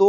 2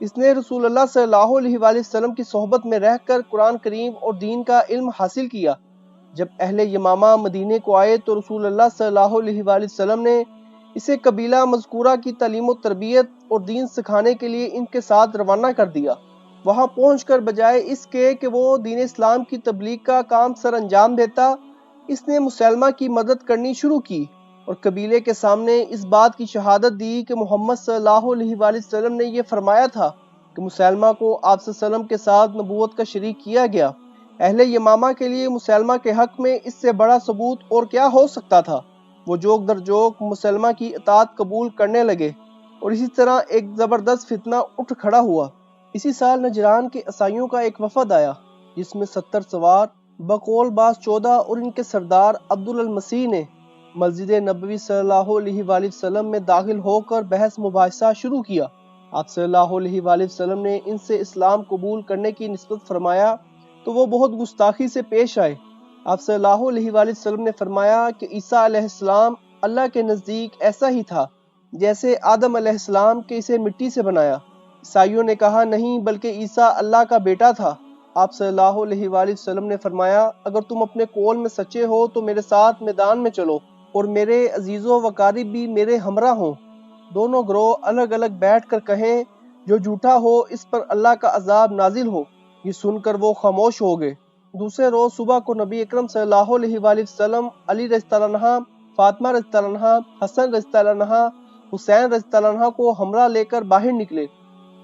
اس نے رسول اللہ صلی اللہ علیہ وآلہ وسلم کی صحبت میں رہ کر قرآن کریم اور دین کا علم حاصل کیا۔ جب اہل یمامہ مدینے کو آئے تو رسول اللہ صلی اللہ علیہ وآلہ وسلم نے اسے قبیلہ مذکورہ کی تعلیم و تربیت اور دین سکھانے کے لیے ان کے ساتھ روانہ کر دیا۔ وہاں پہنچ کر بجائے اس کے کہ وہ دین اسلام کی تبلیغ کا کام سر انجام دیتا، اس نے مسلمہ کی مدد کرنی شروع کی اور قبیلے کے سامنے اس بات کی شہادت دی کہ محمد صلی اللہ علیہ وآلہ وسلم نے یہ فرمایا تھا کہ مسلمہ کو آپ صلی اللہ علیہ وسلم کے ساتھ نبوت کا شریک کیا گیا۔ اہل یمامہ کے لیے مسلمہ کے حق میں اس سے بڑا ثبوت اور کیا ہو سکتا تھا۔ وہ جوک در جوک مسلمہ کی اطاعت قبول کرنے لگے اور اسی طرح ایک زبردست فتنہ اٹھ کھڑا ہوا۔ اسی سال نجران کے عیسائیوں کا ایک وفد آیا جس میں 70 سوار بقول بعض 14 اور ان کے سردار عبدالمسیح نے مسجد نبوی صلی اللہ علیہ وآلہ وسلم میں داخل ہو کر بحث مباحثہ شروع کیا۔ آپ صلی اللہ علیہ وآلہ وسلم نے ان سے اسلام قبول کرنے کی نسبت فرمایا تو وہ بہت گستاخی سے پیش آئے۔ آپ صلی اللہ علیہ وآلہ وسلم نے فرمایا کہ عیسیٰ علیہ السلام اللہ کے نزدیک ایسا ہی تھا جیسے آدم علیہ السلام کے اسے مٹی سے بنایا۔ عیسائیوں نے کہا نہیں، بلکہ عیسیٰ اللہ کا بیٹا تھا۔ آپ صلی اللہ علیہ وآلہ وسلم نے فرمایا اگر تم اپنے قول میں سچے ہو تو میرے ساتھ میدان میں چلو اور میرے عزیزوں و قارب بھی میرے ہمراہ ہوں۔ دونوں گروہ الگ الگ بیٹھ کر کہیں جو جھوٹا ہو اس پر اللہ کا عذاب نازل ہو۔ یہ سن کر وہ خاموش ہو گئے۔ دوسرے روز صبح کو نبی اکرم صلی اللہ علیہ وآلہ وسلم علی رضی اللہ عنہ، فاطمہ رضی اللہ عنہ، حسن رضی اللہ عنہ، حسین رضی اللہ عنہ کو ہمراہ لے کر باہر نکلے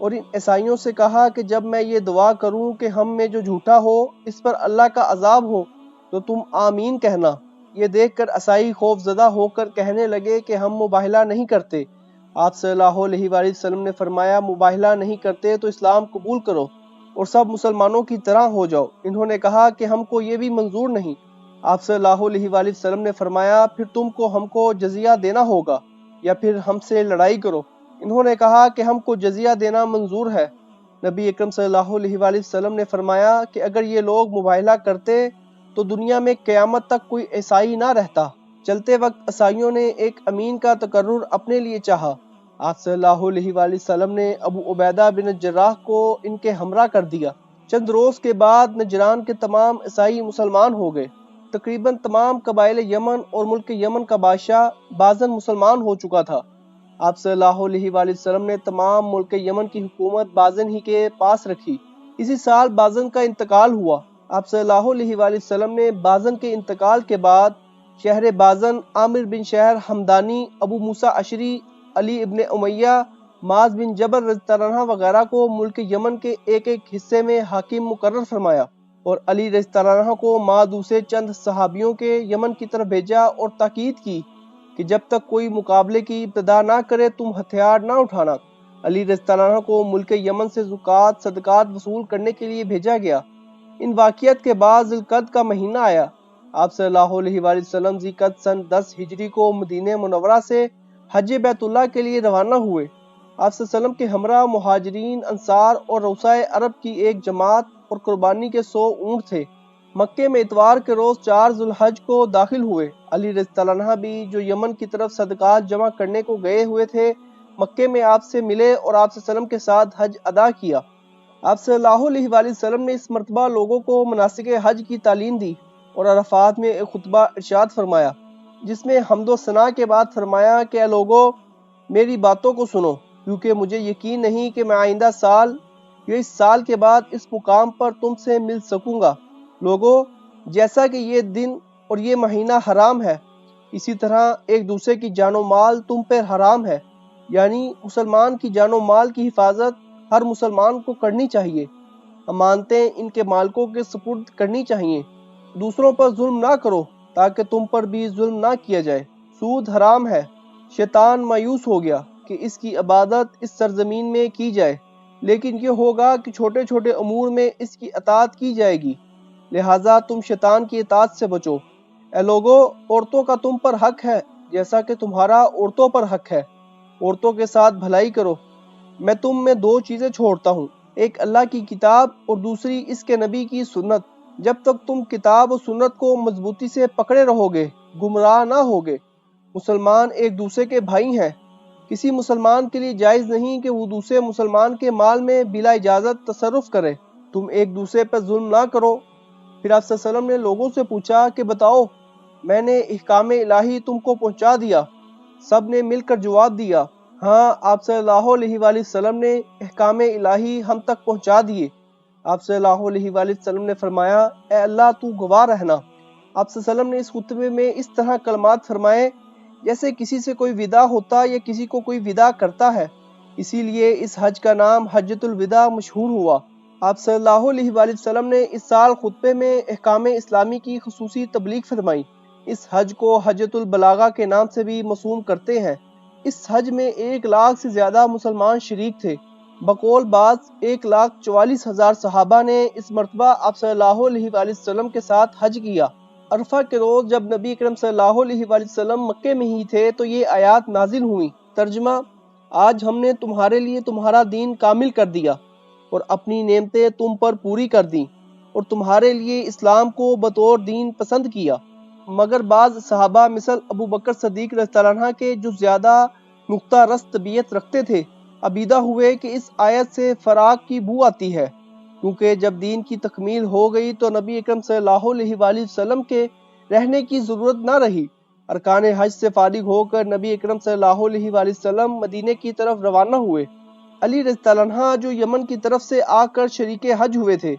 اور ان عیسائیوں سے کہا کہ جب میں یہ دعا کروں کہ ہم میں جو جھوٹا ہو اس پر اللہ کا عذاب ہو تو تم آمین کہنا۔ یہ دیکھ کر عیسائی خوف زدہ ہو کر کہنے لگے کہ ہم مباہلہ نہیں کرتے۔ آپ صلی اللہ علیہ وآلہ وسلم نے فرمایا مباہلہ نہیں کرتے تو اسلام قبول کرو اور سب مسلمانوں کی طرح ہو جاؤ۔ انہوں نے کہا کہ ہم کو یہ بھی منظور نہیں۔ آپ صلی اللہ علیہ وآلہ وسلم نے فرمایا پھر تم کو ہم کو جزیہ دینا ہوگا یا پھر ہم سے لڑائی کرو۔ انہوں نے کہا کہ ہم کو جزیہ دینا منظور ہے۔ نبی اکرم صلی اللہ علیہ وآلہ وسلم نے فرمایا کہ اگر یہ لوگ مباہلہ کرتے تو دنیا میں قیامت تک کوئی عیسائی نہ رہتا۔ چلتے وقت عیسائیوں نے ایک امین کا تقرر اپنے لیے چاہا۔ آپ صلی اللہ علیہ وآلہ وسلم نے ابو عبیدہ بن الجراح کو ان کے ہمراہ کر دیا۔ چند روز کے بعد نجران کے تمام عیسائی مسلمان ہو گئے۔ تقریباً تمام قبائل یمن اور ملک یمن کا بادشاہ بازن مسلمان ہو چکا تھا۔ آپ صلی اللہ علیہ وآلہ وسلم نے تمام ملک یمن کی حکومت بازن ہی کے پاس رکھی۔ اسی سال بازن کا انتقال ہوا۔ آپ صلی اللہ علیہ وآلہ وسلم نے بازن کے انتقال کے بعد شہر بازن، عامر بن شہر حمدانی، ابو موسیٰ اشعری، علی ابن امیہ، معاذ بن جبل رضی اللہ عنہ وغیرہ کو ملک یمن کے ایک ایک حصے میں حاکم مقرر فرمایا اور علی رضی اللہ عنہ کو مع دوسرے چند صحابیوں کے یمن کی طرف بھیجا اور تاکید کی کہ جب تک کوئی مقابلے کی ابتدا نہ کرے تم ہتھیار نہ اٹھانا۔ علی رضی اللہ عنہ کو ملک یمن سے زکوٰۃ صدقات وصول کرنے کے لیے بھیجا گیا۔ ان واقعات کے بعد ذی القعدہ کا مہینہ آیا۔ آپ صلی اللہ علیہ وآلہ وسلم ذی القعدہ سن 10 ہجری کو مدینہ منورہ سے حج بیت اللہ کے لیے روانہ ہوئے۔ آپ صلی اللہ علیہ وسلم کے ہمراہ مہاجرین، انصار اور روسائے عرب کی ایک جماعت اور قربانی کے 100 اونٹ تھے۔ مکے میں اتوار کے روز 4 ذو الحج کو داخل ہوئے۔ علی رضی اللہ عنہ بھی جو یمن کی طرف صدقات جمع کرنے کو گئے ہوئے تھے مکے میں آپ سے ملے اور آپ صلی اللہ علیہ وسلم کے ساتھ حج ادا کیا۔ آپ صلی اللہ علیہ وآلہ وسلم نے اس مرتبہ لوگوں کو مناسک حج کی تعلیم دی اور عرفات میں ایک خطبہ ارشاد فرمایا جس میں حمد و ثنا کے بعد فرمایا کہ اے لوگو میری باتوں کو سنو، کیونکہ مجھے یقین نہیں کہ میں آئندہ سال یا اس سال کے بعد اس مقام پر تم سے مل سکوں گا۔ لوگو جیسا کہ یہ دن اور یہ مہینہ حرام ہے، اسی طرح ایک دوسرے کی جان و مال تم پر حرام ہے، یعنی مسلمان کی جان و مال کی حفاظت ہر مسلمان کو کرنی چاہیے۔ امانتیں ان کے مالکوں کے سپرد کرنی چاہیے۔ دوسروں پر ظلم نہ کرو تاکہ تم پر بھی ظلم نہ کیا جائے۔ سود حرام ہے۔ شیطان مایوس ہو گیا کہ اس کی عبادت اس سرزمین میں کی جائے، لیکن یہ ہوگا کہ چھوٹے چھوٹے امور میں اس کی اطاعت کی جائے گی، لہٰذا تم شیطان کی اطاعت سے بچو۔ اے لوگو عورتوں کا تم پر حق ہے جیسا کہ تمہارا عورتوں پر حق ہے۔ عورتوں کے ساتھ بھلائی کرو۔ میں تم میں 2 چیزیں چھوڑتا ہوں، ایک اللہ کی کتاب اور دوسری اس کے نبی کی سنت۔ جب تک تم کتاب و سنت کو مضبوطی سے پکڑے رہو گے گمراہ نہ ہوگے۔ مسلمان ایک دوسرے کے بھائی ہیں۔ کسی مسلمان کے لیے جائز نہیں کہ وہ دوسرے مسلمان کے مال میں بلا اجازت تصرف کرے۔ تم ایک دوسرے پر ظلم نہ کرو۔ پھر آپ صلی اللہ علیہ وسلم نے لوگوں سے پوچھا کہ بتاؤ، میں نے احکام الہی تم کو پہنچا دیا؟ سب نے مل کر جواب دیا، ہاں۔ آپ صلی اللہ علیہ وآلہ وسلم نے احکام الہی ہم تک پہنچا دیے۔ آپ صلی اللہ علیہ وآلہ وسلم نے فرمایا، اے اللہ تو گواہ رہنا۔ آپ صلی اللہ علیہ وسلم نے اس خطبے میں اس طرح کلمات فرمائے جیسے کسی سے کوئی وداع ہوتا یا کسی کو کوئی وداع کرتا ہے۔ اسی لیے اس حج کا نام حجۃ الوداع مشہور ہوا۔ آپ صلی اللہ علیہ وآلہ وسلم نے اس سال خطبے میں احکام اسلامی کی خصوصی تبلیغ فرمائی۔ اس حج کو حجۃ البلاغہ کے نام سے بھی موسوم کرتے ہیں۔ اس حج میں 1 لاکھ سے زیادہ مسلمان شریک تھے۔ بقول بعض 1,44,000 صحابہ نے اس مرتبہ آپ صلی اللہ علیہ وآلہ وسلم کے ساتھ حج کیا۔ عرفہ کے روز جب نبی اکرم صلی اللہ علیہ وآلہ وسلم مکے میں ہی تھے تو یہ آیات نازل ہوئیں۔ ترجمہ: آج ہم نے تمہارے لیے تمہارا دین کامل کر دیا اور اپنی نعمتیں تم پر پوری کر دیں اور تمہارے لیے اسلام کو بطور دین پسند کیا۔ مگر بعض صحابہ مثل ابو بکر صدیق رضی اللہ عنہ کے جو زیادہ نکتہ رس طبیعت رکھتے تھے، عبیدہ ہوئے کہ اس آیت سے فراق کی بو آتی ہے، کیونکہ جب دین کی تکمیل ہو گئی تو نبی اکرم صلی اللہ علیہ وآلہ وسلم کے رہنے کی ضرورت نہ رہی۔ ارکان حج سے فارغ ہو کر نبی اکرم صلی اللہ علیہ وآلہ وسلم مدینے کی طرف روانہ ہوئے۔ علی رضی اللہ عنہ جو یمن کی طرف سے آ کر شریک حج ہوئے تھے،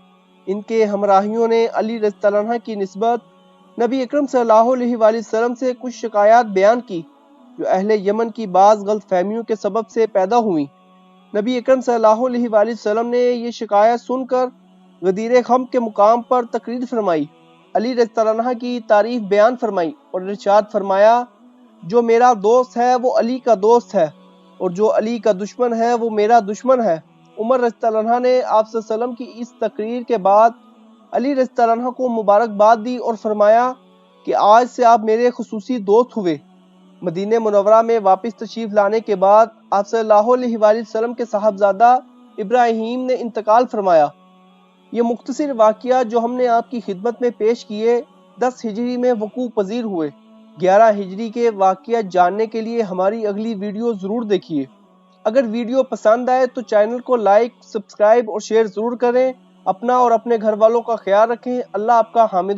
ان کے ہمراہیوں نے علی رضی اللہ عنہ کی نسبت نبی اکرم صلی اللہ علیہ وآلہ وسلم سے کچھ شکایات بیان کی جو اہل یمن کی بعض غلط فہمیوں کے سبب سے پیدا ہوئیں۔ نبی اکرم صلی اللہ علیہ وآلہ وسلم نے یہ شکایت سن کر غدیر خم کے مقام پر تقریر فرمائی، علی رضی اللہ عنہ کی تعریف بیان فرمائی اور ارشاد فرمایا، جو میرا دوست ہے وہ علی کا دوست ہے اور جو علی کا دشمن ہے وہ میرا دشمن ہے۔ عمر رضی اللہ عنہ نے آپ صلی اللہ علیہ وسلم کی اس تقریر کے بعد علی رضی اللہ عنہ کو مبارکباد دی اور فرمایا کہ آج سے آپ میرے خصوصی دوست ہوئے۔ مدینہ منورہ میں واپس تشریف لانے کے بعد آپ صلی اللہ علیہ وآلہ وسلم کے صاحبزادہ ابراہیم نے انتقال فرمایا۔ یہ مختصر واقعہ جو ہم نے آپ کی خدمت میں پیش کیے 10 ہجری میں وقوع پذیر ہوئے۔ 11 ہجری کے واقعہ جاننے کے لیے ہماری اگلی ویڈیو ضرور دیکھیے۔ اگر ویڈیو پسند آئے تو چینل کو لائک، سبسکرائب اور شیئر ضرور کریں۔ اپنا اور اپنے گھر والوں کا خیال رکھیں۔ اللہ آپ کا حامد